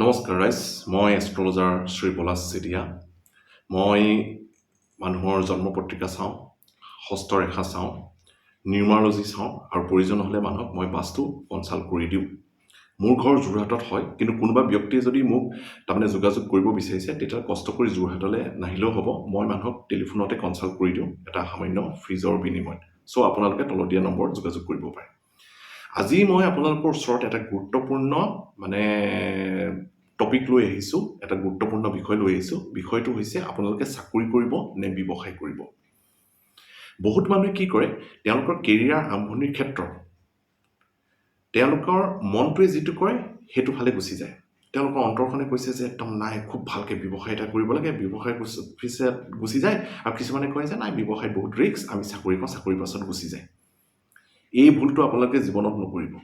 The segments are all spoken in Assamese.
নমস্কাৰ ৰাইজ, মই এষ্ট্ৰলজাৰ শ্ৰী পলাশ চেতিয়া। মই মানুহৰ জন্ম পত্ৰিকা চাওঁ, হস্তৰেখা চাওঁ, নিউমাৰলজি চাওঁ আৰু প্ৰয়োজন হ'লে মানুহক মই বাস্তু কনচাল্ট কৰি দিওঁ। মোৰ ঘৰ যোৰহাটত হয়, কিন্তু কোনোবা ব্যক্তিয়ে যদি মোক তাৰমানে যোগাযোগ কৰিব বিচাৰিছে তেতিয়া কষ্ট কৰি যোৰহাটলৈ নাহিলেও হ'ব। মই মানুহক টেলিফোনতে কনচাল্ট কৰি দিওঁ এটা সামান্য ফিজৰ বিনিময়ত। চ' আপোনালোকে তলত দিয়া নম্বৰত যোগাযোগ কৰিব পাৰে। আজি মই আপোনালোকৰ ওচৰত এটা গুৰুত্বপূৰ্ণ টপিক লৈ আহিছোঁ, এটা গুৰুত্বপূৰ্ণ বিষয় লৈ আহিছোঁ। বিষয়টো হৈছে আপোনালোকে চাকৰি কৰিব নে ব্যৱসায় কৰিব। বহুত মানুহে কি কৰে, তেওঁলোকৰ কেৰিয়াৰ আৰম্ভণিৰ ক্ষেত্ৰত তেওঁলোকৰ মনটোৱে যিটো কৰে সেইটো ফালে গুচি যায়। তেওঁলোকৰ অন্তৰখনে কৈছে যে একদম নাই, খুব ভালকৈ ব্যৱসায় এটা কৰিব লাগে, ব্যৱসায় পিছত গুচি যায়। আৰু কিছুমানে কয় যে নাই, ব্যৱসায়ত বহুত ৰিস্ক, আমি চাকৰি কৰোঁ, চাকৰিৰ পাছত গুচি যায়। এই ভুলটো আপোনালোকে জীৱনত নকৰিব।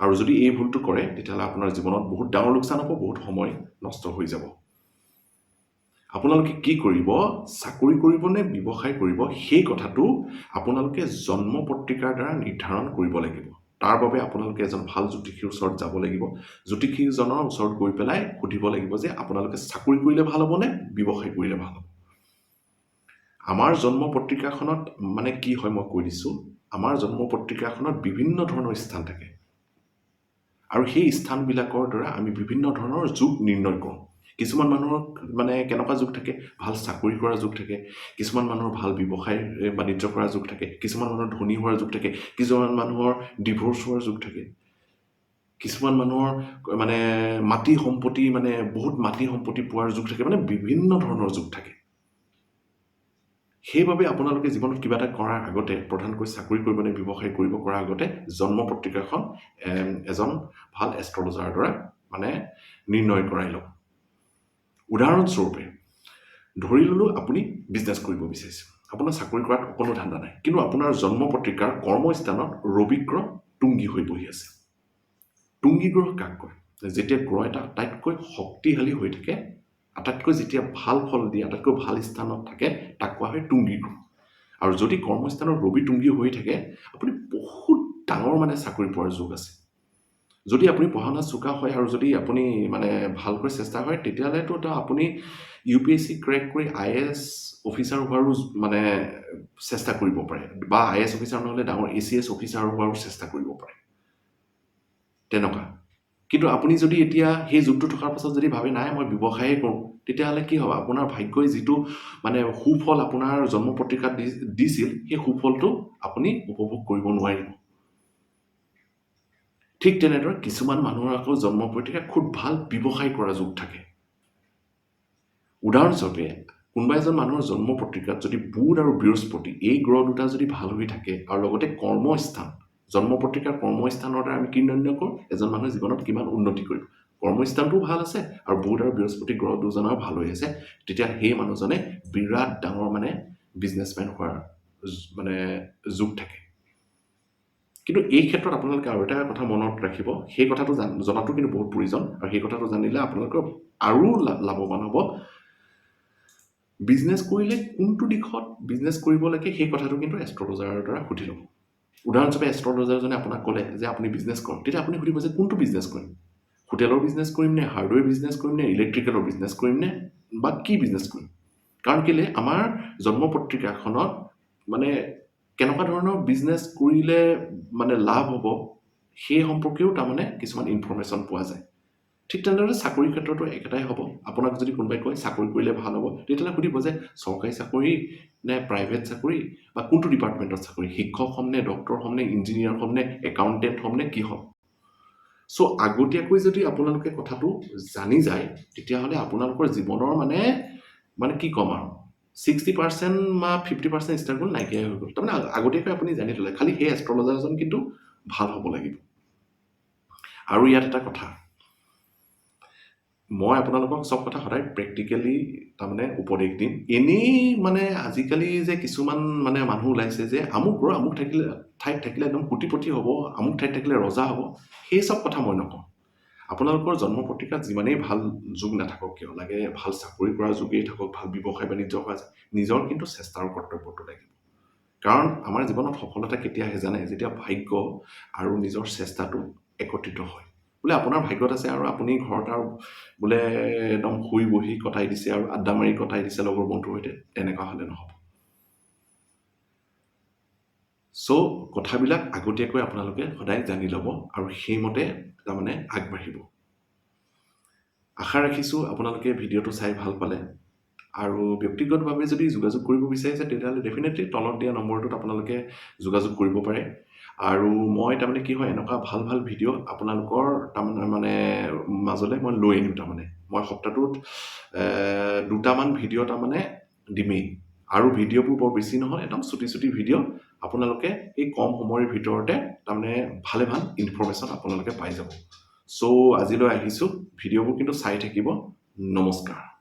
আৰু যদি এই ভুলটো কৰে তেতিয়াহ'লে আপোনাৰ জীৱনত বহুত ডাঙৰ লোকচান হ'ব, বহুত সময় নষ্ট হৈ যাব। আপোনালোকে কি কৰিব, চাকৰি কৰিব নে ব্যৱসায় কৰিব, সেই কথাটো আপোনালোকে জন্ম পত্ৰিকাৰ দ্বাৰা নিৰ্ধাৰণ কৰিব লাগিব। তাৰ বাবে আপোনালোকে এজন ভাল জ্যোতিষীৰ ওচৰত যাব লাগিব। জ্যোতিষীজনৰ ওচৰত গৈ পেলাই সুধিব লাগিব যে আপোনালোকে চাকৰি কৰিলে ভাল হ'ব নে ব্যৱসায় কৰিলে ভাল হ'ব। আমাৰ জন্ম পত্ৰিকাখনত কি হয় মই কৈ দিছোঁ। আমাৰ জন্ম পত্ৰিকাখনত বিভিন্ন ধৰণৰ স্থান থাকে আৰু সেই স্থানবিলাকৰ দ্বাৰা আমি বিভিন্ন ধৰণৰ যোগ নিৰ্ণয় কৰোঁ। কিছুমান মানুহৰ কেনেকুৱা যোগ থাকে, ভাল চাকৰি কৰা যোগ থাকে, কিছুমান মানুহৰ ভাল ব্যৱসায় বাণিজ্য কৰা যোগ থাকে, কিছুমান মানুহৰ ধনী হোৱাৰ যোগ থাকে, কিছুমান মানুহৰ ডিভোৰ্চ হোৱাৰ যোগ থাকে, কিছুমান মানুহৰ মাটি সম্পত্তি বহুত মাটি সম্পত্তি পোৱাৰ যোগ থাকে, বিভিন্ন ধৰণৰ যোগ থাকে। সেইবাবে আপোনালোকে জীৱনত কিবা এটা কৰাৰ আগতে, প্ৰধানকৈ চাকৰি কৰিব নে ব্যৱসায় কৰিব কৰাৰ আগতে জন্ম পত্ৰিকাখন এজন ভাল এষ্ট্ৰলজাৰৰ দ্বাৰা নিৰ্ণয় কৰাই লওক। উদাহৰণস্বৰূপে ধৰি ল'লোঁ আপুনি বিজনেছ কৰিব বিচাৰিছে, আপোনাৰ চাকৰি কৰাত কোনো ধান্দা নাই, কিন্তু আপোনাৰ জন্ম পত্ৰিকাৰ কৰ্মস্থানত ৰবি গ্ৰহ তুংগী হৈ বহি আছে। তুংগী গ্ৰহ কাক কয়? যেতিয়া গ্ৰহ এটা আটাইতকৈ শক্তিশালী হৈ থাকে, আটাইতকৈ যেতিয়া ভাল ফল দিয়ে, আটাইতকৈ ভাল স্থানত থাকে, তাক কোৱা হয় তুংগী গ্ৰহ। আৰু যদি কৰ্মস্থানত ৰবি তুংগী হৈ থাকে, আপুনি বহুত ডাঙৰ চাকৰি পোৱাৰ যোগ আছে। যদি আপুনি পঢ়া শুনা চোকা হয় আৰু যদি আপুনি ভালকৈ চেষ্টা কৰে, তেতিয়াহ'লেতো আপুনি UPSC ক্ৰেক কৰি IAS অফিচাৰ হোৱাৰো চেষ্টা কৰিব পাৰে, বা IAS অফিচাৰ নহ'লে ডাঙৰ ACS অফিচাৰ হোৱাৰো চেষ্টা কৰিব পাৰে। তেনেকুৱা। কিন্তু আপুনি যদি এতিয়া সেই যুগটো থকাৰ পাছত যদি ভাবে নাই মই ব্যৱসায়ে কৰোঁ, তেতিয়াহ'লে কি হ'ব, আপোনাৰ ভাগ্যই যিটো সুফল আপোনাৰ জন্ম পত্ৰিকাত দিছিল, সেই সুফলটো আপুনি উপভোগ কৰিব নোৱাৰিব। ঠিক তেনেদৰে কিছুমান মানুহৰ আকৌ জন্ম পত্ৰিকাত খুব ভাল ব্যৱসায় কৰা যোগ থাকে। উদাহৰণস্বৰূপে কোনোবা এজন মানুহৰ জন্ম পত্ৰিকাত যদি বুধ আৰু বৃহস্পতি এই গ্ৰহ দুটা যদি ভাল হৈ থাকে, আৰু লগতে কৰ্মস্থান, জন্ম পত্ৰিকাৰ কৰ্মস্থানৰ দ্বাৰা আমি কি নিৰ্ণয় কৰোঁ, এজন মানুহে জীৱনত কিমান উন্নতি কৰিব। কৰ্মস্থানটোও ভাল আছে আৰু বুধ আৰু বৃহস্পতি গ্ৰহ দুজনৰ ভাল হৈ আছে, তেতিয়া সেই মানুহজনে বিৰাট ডাঙৰ বিজনেছমেন হোৱাৰ যোগ থাকে। কিন্তু এই ক্ষেত্ৰত আপোনালোকে আৰু এটা কথা মনত ৰাখিব, সেই কথাটো জনাটো কিন্তু বহুত প্ৰয়োজন, আৰু সেই কথাটো জানিলে আপোনালোকৰ আৰু লাভৱান হ'ব। বিজনেছ কৰিলে কোনটো দিশত বিজনেছ কৰিব লাগে, সেই কথাটো কিন্তু এষ্ট্ৰলজাৰৰ দ্বাৰা সুধি ল'ব। উদাহৰণস্বৰূপে এষ্ট্ৰলজাৰজনে আপোনাক ক'লে যে আপুনি বিজনেছ কৰক, তেতিয়া আপুনি সুধিব যে কোনটো বিজনেছ কৰিম, হোটেলৰ বিজনেছ কৰিম নে, হাৰ্ডৱেৰ বিজনেছ কৰিম নে, ইলেক্ট্ৰিকেলৰ বিজনেছ কৰিম নে, বা কি বিজনেছ কৰিম। কাৰণ কেলে আমাৰ জন্ম পত্ৰিকাখনত কেনেকুৱা ধৰণৰ বিজনেছ কৰিলে লাভ হ'ব, সেই সম্পৰ্কেও কিছুমান ইনফৰমেশ্যন পোৱা যায়। ঠিক তেনেদৰে চাকৰিৰ ক্ষেত্ৰতো একেটাই হ'ব। আপোনাক যদি কোনোবাই কয় চাকৰি কৰিলে ভাল হ'ব, তেতিয়াহ'লে সুধিব যে চৰকাৰী চাকৰি নে প্ৰাইভেট চাকৰি, বা কোনটো ডিপাৰ্টমেণ্টত চাকৰি, শিক্ষক হ'ম নে, ডক্টৰ হ'ম নে, ইঞ্জিনিয়াৰ হ'ম নে, একাউণ্টেণ্ট হ'ম নে, কি হ'ম। চ' আগতীয়াকৈ যদি আপোনালোকে কথাটো জানি যায়, তেতিয়াহ'লে আপোনালোকৰ জীৱনৰ কি ক'ম আৰু 60% বা 50% ষ্ট্ৰাগল নাইকিয়াই হৈ গ'ল। আগতীয়াকৈ আপুনি জানি থ'লে, খালি সেই এষ্ট্ৰলজাৰজন কিন্তু ভাল হ'ব লাগিব। আৰু ইয়াত এটা কথা, মই আপোনালোকক চব কথা সদায় প্ৰেক্টিকেলি উপদেশ দিম। এনেই আজিকালি যে কিছুমান মানুহ ওলাইছে যে আমুক গ্ৰহ আমুক ঠাইত থাকিলে একদম কোটিপতি হ'ব, আমুক ঠাইত থাকিলে ৰজা হ'ব, সেই চব কথা মই নকওঁ। আপোনালোকৰ জন্ম পত্ৰিকাত যিমানেই ভাল যোগ নাথাকক কিয়, লাগে ভাল চাকৰি কৰা যোগেই থাকক, ভাল ব্যৱসায় বাণিজ্য কৰা, নিজৰ কিন্তু চেষ্টাৰ কৰ্তব্যটো লাগিব। কাৰণ আমাৰ জীৱনত সফলতা কেতিয়া আহে জানে, যেতিয়া ভাগ্য আৰু নিজৰ চেষ্টাটো একত্ৰিত হয়। বোলে আপোনাৰ ভাগ্যত আছে আৰু আপুনি ঘৰত আৰু বোলে একদম শুই বহি কটাই দিছে আৰু আড্ডা মাৰি কটাই দিছে লগৰ বন্ধুৰ সৈতে, তেনেকুৱা হ'লে নহ'ব। চ' কথাবিলাক আগতীয়াকৈ আপোনালোকে সদায় জানি ল'ব আৰু সেইমতে তাৰমানে আগবাঢ়িব। আশা ৰাখিছোঁ আপোনালোকে ভিডিঅ'টো চাই ভাল পালে আৰু ব্যক্তিগতভাৱে যদি যোগাযোগ কৰিব বিচাৰিছে তেতিয়াহ'লে ডেফিনেটলি তলত দিয়া নম্বৰটোত আপোনালোকে যোগাযোগ কৰিব পাৰে। আৰু মই তাৰমানে কি হয় এনেকুৱা ভাল ভাল ভিডিঅ' আপোনালোকৰ তাৰমানে মাজলৈ মই লৈ আনিম তাৰমানে। মই সপ্তাহটোত 2টামান ভিডিঅ' তাৰমানে দিমেই। আৰু ভিডিঅ'বোৰ বৰ বেছি নহয়, একদম চুটি ভিডিঅ'। আপোনালোকে এই কম সময়ৰ ভিতৰতে তাৰমানে ভালে ভাল ইনফৰমেশ্যন আপোনালোকে পাই যাব। চ' আজিলৈ আহিছোঁ, ভিডিঅ'বোৰ কিন্তু চাই থাকিব। নমস্কাৰ।